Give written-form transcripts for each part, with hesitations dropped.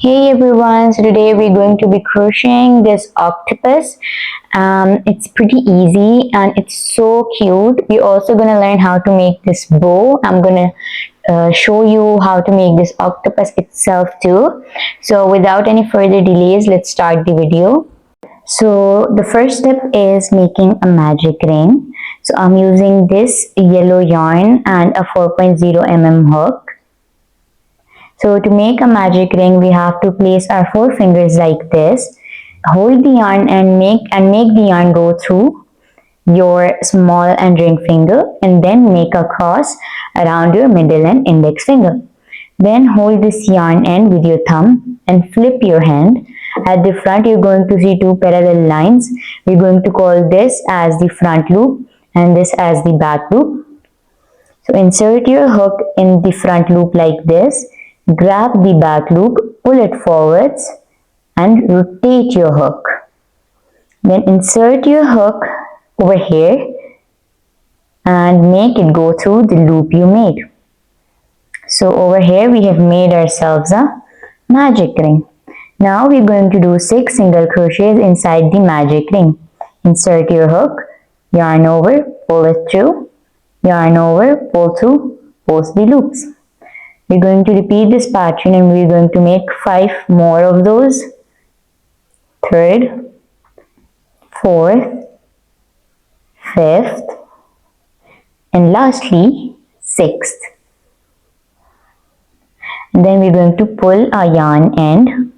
Hey everyone, so today we're going to be crocheting this octopus. It's pretty easy and it's so cute. We're also going to learn how to make this bow. I'm going to show you how to make this octopus itself too. So without any further delays, let's start the video. So the first step is making a magic ring. So I'm using this yellow yarn and a 4.0 mm hook. So to make a magic ring, we have to place our 4 fingers like this. Hold the yarn and make the yarn go through your small and ring finger, and then make a cross around your middle and index finger. Then hold this yarn end with your thumb and flip your hand. At the front, you're going to see 2 parallel lines. We're going to call this as the front loop and this as the back loop. So insert your hook in the front loop like this. Grab the back loop, pull it forwards and rotate your hook. Then insert your hook over here and make it go through the loop you made. So over here we have made ourselves a magic ring. Now we're going to do 6 single crochets inside the magic ring. Insert your hook, yarn over, pull it through, yarn over, pull through, post the loops. We're going to repeat this pattern and we're going to make 5 more of those. 3rd, 4th, 5th, and lastly 6th. And then we're going to pull our yarn end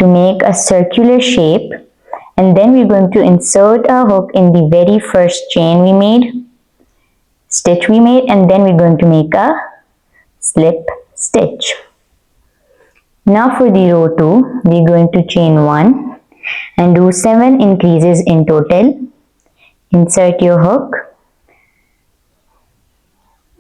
to make a circular shape, and then we're going to insert our hook in the very first chain we made, stitch we made, and then we're going to make a slip stitch. Now for the row 2, we're going to chain 1 and do 7 increases in total. Insert your hook,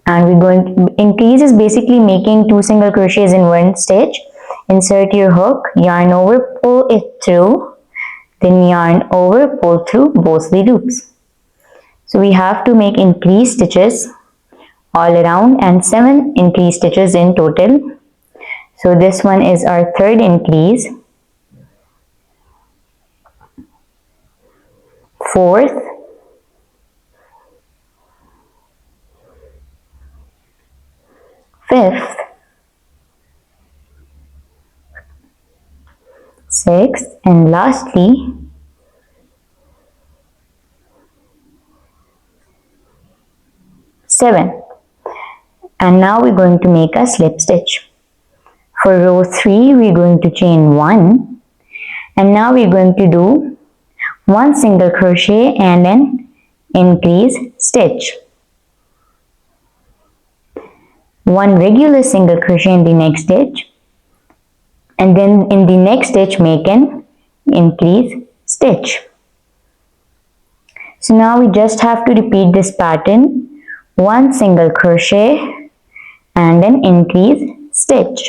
and we're going to increase is basically making 2 single crochets in one stitch. Insert your hook, yarn over, pull it through, then yarn over, pull through both the loops. So we have to make increased stitches all around and 7 increase stitches in total. So this one is our 3rd increase, 4th, 5th, 6th, and lastly 7th. And now we're going to make a slip stitch. For row 3, we're going to chain 1, and now we're going to do 1 single crochet and an increase stitch. 1 regular single crochet in the next stitch, and then in the next stitch make an increase stitch. So now we just have to repeat this pattern, 1 single crochet and an increase stitch.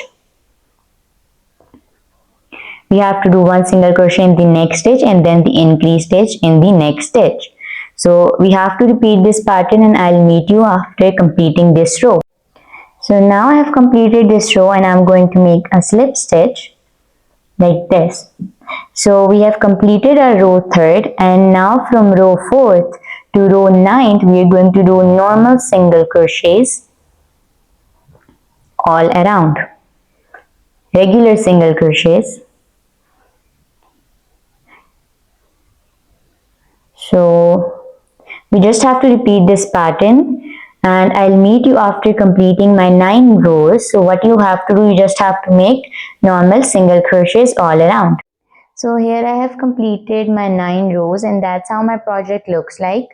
We have to do 1 single crochet in the next stitch and then the increase stitch in the next stitch. So we have to repeat this pattern, and I'll meet you after completing this row. So now I have completed this row and I'm going to make a slip stitch like this. So we have completed our row 3rd, and now from row 4th to row 9th we are going to do normal single crochets all around, regular single crochets. So we just have to repeat this pattern, and I'll meet you after completing my 9 rows. So what you have to do, you just have to make normal single crochets all around. So here I have completed my 9 rows, and that's how my project looks like.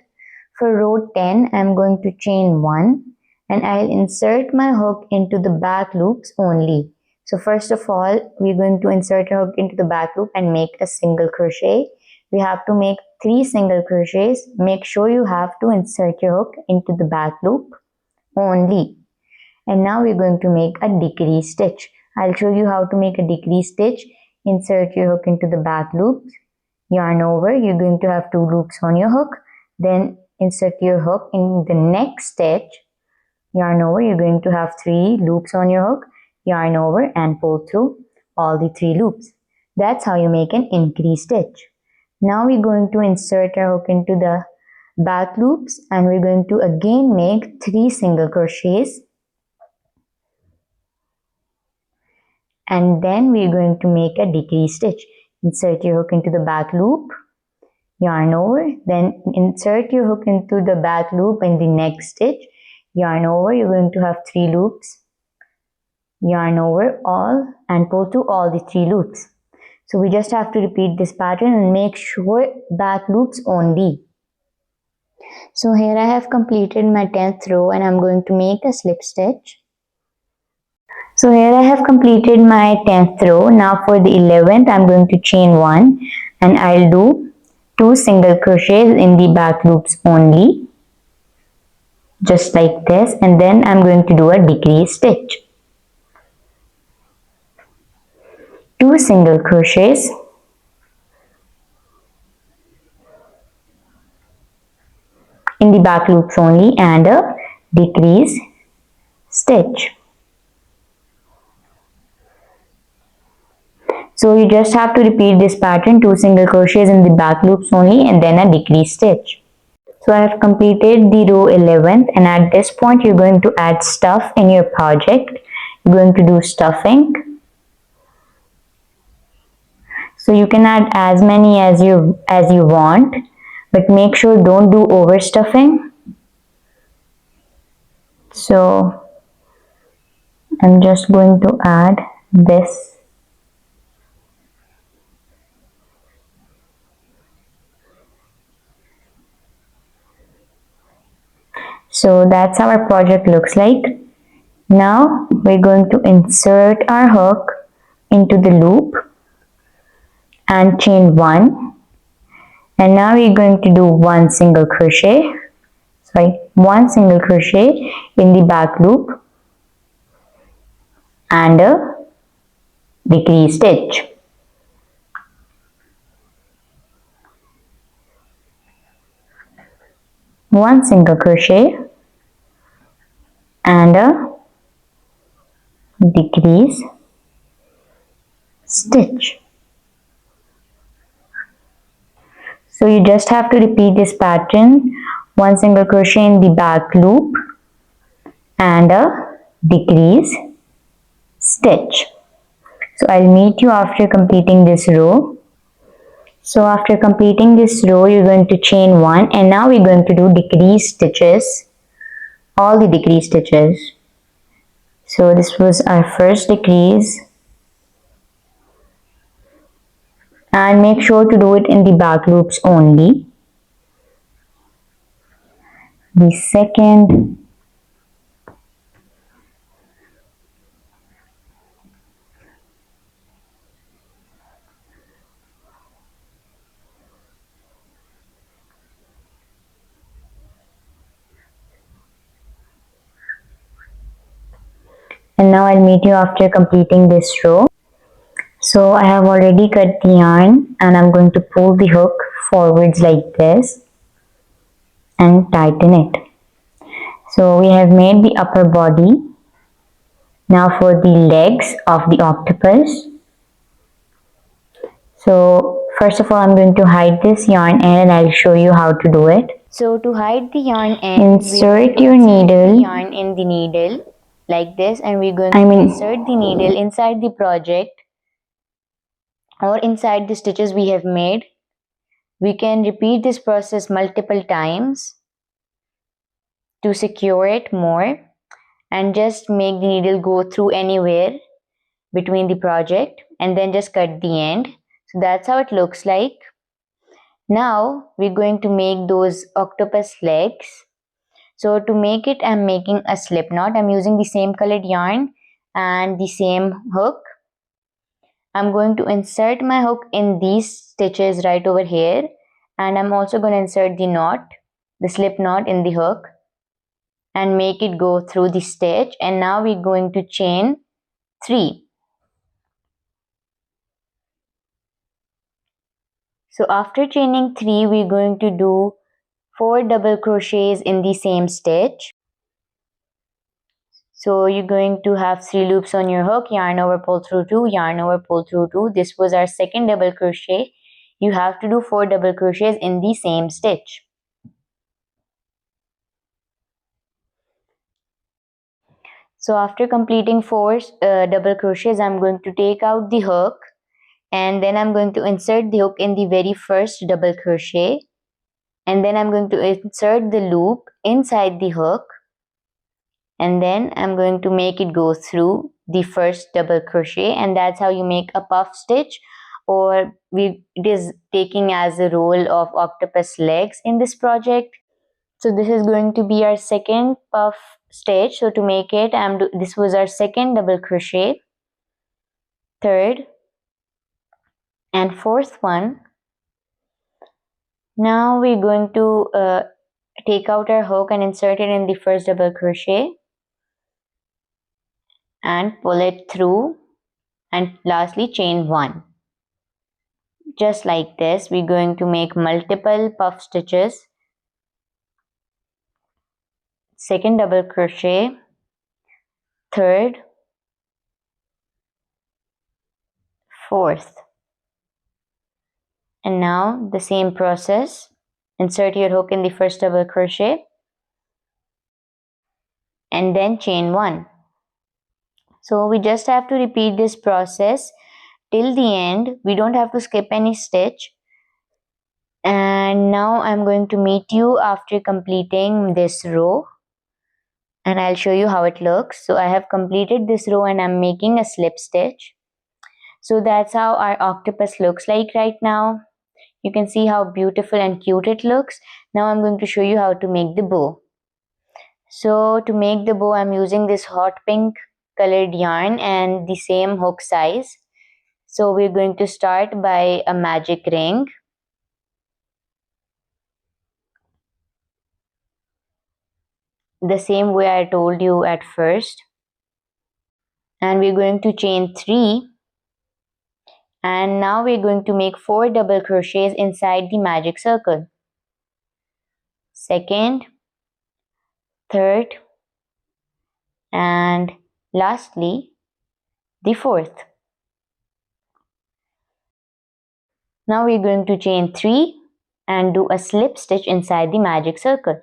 For row 10, I'm going to chain 1. And I'll insert my hook into the back loops only. So first of all, we're going to insert a hook into the back loop and make a single crochet. We have to make 3 single crochets. Make sure you have to insert your hook into the back loop only. And now we're going to make a decrease stitch. I'll show you how to make a decrease stitch. Insert your hook into the back loops, yarn over. You're going to have 2 loops on your hook. Then insert your hook in the next stitch, yarn over. You're going to have 3 loops on your hook, yarn over and pull through all the 3 loops. That's how you make an increase stitch. Now we're going to insert our hook into the back loops and we're going to again make 3 single crochets, and then we're going to make a decrease stitch. Insert your hook into the back loop, yarn over, then insert your hook into the back loop in the next stitch, yarn over. You're going to have 3 loops, yarn over all and pull through all the 3 loops. So we just have to repeat this pattern and make sure back loops only. So here I have completed my 10th row and I'm going to make a slip stitch. So here I have completed my 10th row. Now for the 11th I'm going to chain 1 and I'll do 2 single crochets in the back loops only, just like this, and then I'm going to do a decrease stitch. 2 single crochets in the back loops only and a decrease stitch. So you just have to repeat this pattern, 2 single crochets in the back loops only and then a decrease stitch. So I have completed the row 11th, and at this point you're going to add stuff in your project. You're going to do stuffing. So you can add as many as you want, but make sure don't do overstuffing. So I'm just going to add this. So that's how our project looks like. Now we're going to insert our hook into the loop and chain 1, and now we're going to do 1 single crochet in the back loop and a decrease stitch. One single crochet and a decrease stitch. So you just have to repeat this pattern, 1 single crochet in the back loop and a decrease stitch. So I'll meet you after completing this row. So after completing this row, you're going to chain 1, and now we're going to do decrease stitches, all the decrease stitches. So this was our first decrease, and make sure to do it in the back loops only. The second, and now I'll meet you after completing this row. So I have already cut the yarn and I'm going to pull the hook forwards like this and tighten it. So we have made the upper body. Now for the legs of the octopus. So first of all, I'm going to hide this yarn end and I'll show you how to do it. So to hide the yarn end, insert your needle yarn in the needle like this, and we're going to insert the needle inside the project or inside the stitches we have made. We can repeat this process multiple times to secure it more, and just make the needle go through anywhere between the project and then just cut the end. So that's how it looks like. Now we're going to make those octopus legs. So to make it, I'm making a slip knot. I'm using the same colored yarn and the same hook. I'm going to insert my hook in these stitches right over here, and I'm also going to insert the knot, the slip knot in the hook, and make it go through the stitch. And now we're going to chain 3. So after chaining 3, we're going to do 4 double crochets in the same stitch. So you're going to have 3 loops on your hook, yarn over, pull through 2, yarn over, pull through 2. This was our second double crochet. You have to do 4 double crochets in the same stitch. So after completing 4 double crochets, I'm going to take out the hook, and then I'm going to insert the hook in the very first double crochet, and then I'm going to insert the loop inside the hook, and then I'm going to make it go through the first double crochet, and that's how you make a puff stitch, or it is taking as a role of octopus legs in this project. So this is going to be our second puff stitch. So to make it, this was our second double crochet, third and fourth one. Now we're going to take out our hook and insert it in the first double crochet and pull it through, and lastly chain 1. Just like this, we're going to make multiple puff stitches. Second double crochet, third, fourth, and now the same process. Insert your hook in the first double crochet and then chain 1. So we just have to repeat this process till the end. We don't have to skip any stitch. And now I'm going to meet you after completing this row, and I'll show you how it looks. So I have completed this row and I'm making a slip stitch. So that's how our octopus looks like right now. You can see how beautiful and cute it looks. Now I'm going to show you how to make the bow. So to make the bow, I'm using this hot pink colored yarn and the same hook size. So we're going to start by a magic ring. The same way I told you at first. And we're going to chain 3. And now we're going to make 4 double crochets inside the magic circle. Second, third, and lastly the fourth. Now we're going to chain 3 and do a slip stitch inside the magic circle.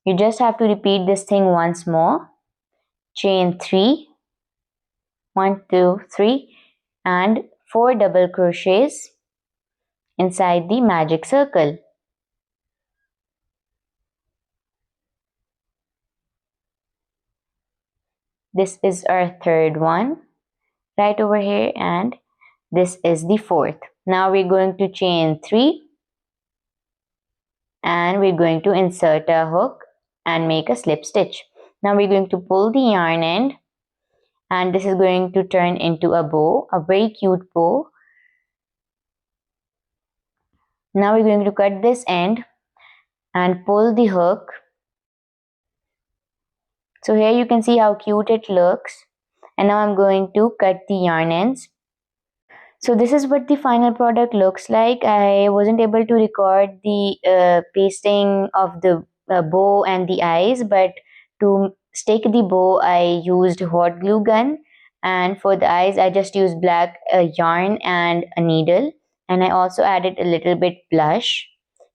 You just have to repeat this thing once more. Chain 3, 1, 2, 3, and 4 double crochets inside the magic circle. This is our third one right over here, and this is the fourth. Now we're going to chain 3 and we're going to insert a hook and make a slip stitch. Now we're going to pull the yarn end, and this is going to turn into a bow, a very cute bow. Now we're going to cut this end and pull the hook. So here you can see how cute it looks, and now I'm going to cut the yarn ends. So this is what the final product looks like. I wasn't able to record the pasting of the bow and the eyes, but to stick the bow I used hot glue gun, and for the eyes I just used black yarn and a needle, and I also added a little bit blush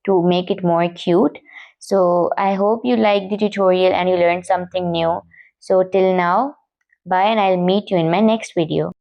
to make it more cute. So I hope you liked the tutorial and you learned something new. So till now, bye, and I'll meet you in my next video.